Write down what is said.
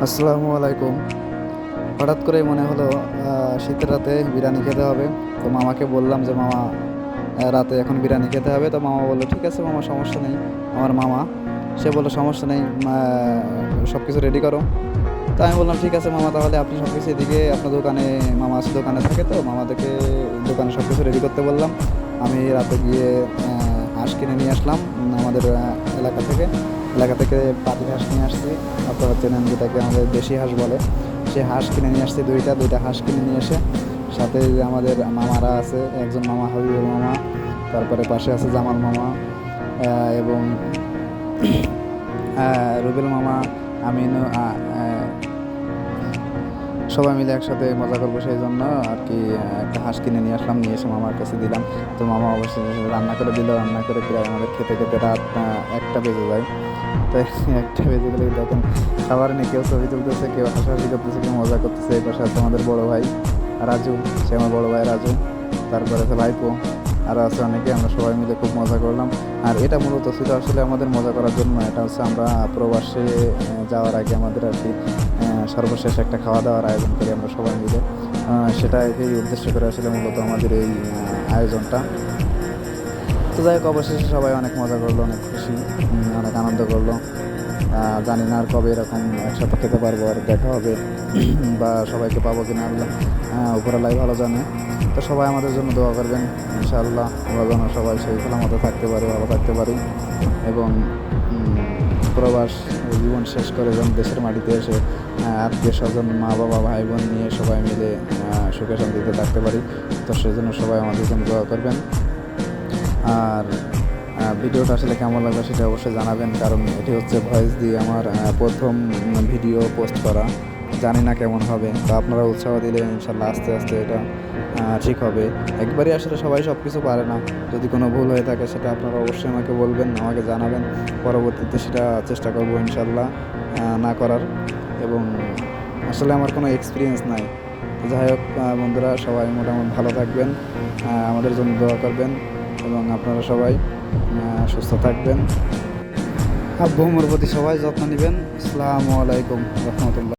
আসসালামু আলাইকুম। হঠাৎ করেই মনে হলো শীতের রাতে বিরিয়ানি খেতে হবে। তো মামাকে বললাম যে, "মামা, রাতে এখন বিরিয়ানি খেতে হবে।" তো মামা বলল, "ঠিক আছে মামা, সমস্যা নেই।" আমার মামা, সে বলল, "সমস্যা নেই, সব কিছু রেডি করো।" তো আমি বললাম, "ঠিক আছে মামা, তাহলে আপনি সব কিছু এদিকে আপনার দোকানে।" মামা আছে দোকানে থাকে, তো মামাদেরকে দোকানে সব কিছু রেডি করতে বললাম। আমি রাতে গিয়ে হাঁস কিনে নিয়ে আসলাম আমাদের এলাকা থেকে। এলাকা থেকে পাতি হাঁস নিয়ে আসছি, আপনারা চেনেন, যেটাকে আমাদের দেশি হাঁস বলে। সেই হাঁস কিনে নিয়ে আসছি দুইটা হাঁস কিনে নিয়ে এসে, সাথে যে আমাদের মামারা আছে, একজন মামা হাবিবুর মামা, তারপরে পাশে আছে জামাল মামা, এবং রুবেল মামা, আমিনু, সবাই মিলে একসাথে মজা করবো, সেই জন্য আর কি একটা হাঁস কিনে নিয়ে আসলাম, নিয়ে এসে মামার কাছে দিলাম। তো মামা অবশ্যই রান্না করে দিল। রান্না করে প্রায় আমাদের খেতে খেতে রাত 1টা বেজে যায়। তো 1টা বেজে গেলে তখন খাবার নিয়ে কেউ ছবি তুলতেছে, কেউ হাসাহাসি করতেছে, কেউ মজা করতেছে। এই পাশে আছে আমাদের বড় ভাই রাজু, সে আমার বড় ভাই রাজু, তারপরে আছে ভাইপো, আরও আছে অনেকে। আমরা সবাই মিলে খুব মজা করলাম। আর এটা মূলত ছিল আসলে আমাদের মজা করার জন্য। এটা হচ্ছে আমরা প্রবাসে যাওয়ার আগে আমাদের আর কি সর্বশেষ একটা খাওয়া দাওয়ার আয়োজন করি আমরা সবাই মিলে। সেটাকেই উদ্দেশ্য করে আসলে মূলত আমাদের এই আয়োজনটা। তো যাই হোক, অবশেষে সবাই অনেক মজা করলো, অনেক খুশি, অনেক আনন্দ করলো। জানি না আর কবে এরকম একসাথে খেতে পারবো, আর দেখা হবে বা সবাইকে পাবো কিনা, আল্লাহ উপরওয়ালাই ভালো জানে। তো সবাই আমাদের জন্য দোয়া করবেন, ইনশাআল্লাহ আমরা যেন সবাই সেই মতো থাকতে পারি, ভালো থাকতে পারি, এবং প্রবাস জীবন শেষ করে যেন দেশের মাটিতে এসে আত্মীয় স্বজন, মা বাবা, ভাই বোন নিয়ে সবাই মিলে সুখে শান্তিতে থাকতে পারি। তো সেই জন্য সবাই আমাদের জন্য দোয়া করবেন। আর ভিডিওটা আসলে কেমন লাগবে সেটা অবশ্যই জানাবেন, কারণ এটি হচ্ছে ভয়েস দিয়ে আমার প্রথম ভিডিও পোস্ট করা। জানি না কেমন হবে, তো আপনারা উৎসাহ দিলে ইনশাল্লাহ আস্তে আস্তে এটা ঠিক হবে। একবারই আসলে সবাই সব কিছু পারে না। যদি কোনো ভুল হয়ে থাকে সেটা আপনারা অবশ্যই আমাকে বলবেন, আমাকে জানাবেন। পরবর্তীতে সেটা চেষ্টা করব ইনশাল্লাহ না করার। এবং আসলে আমার কোনো এক্সপিরিয়েন্স নাই। তো যাই হোক, বন্ধুরা সবাই মোটামুটি ভালো থাকবেন, আমাদের জন্য দোয়া করবেন, এবং আপনারা সবাই সুস্থ থাকবেন। আব্বু আম্মুর প্রতি সবাই যত্ন নেবেন। আসসালামু আলাইকুম রহমতুল্লাহ।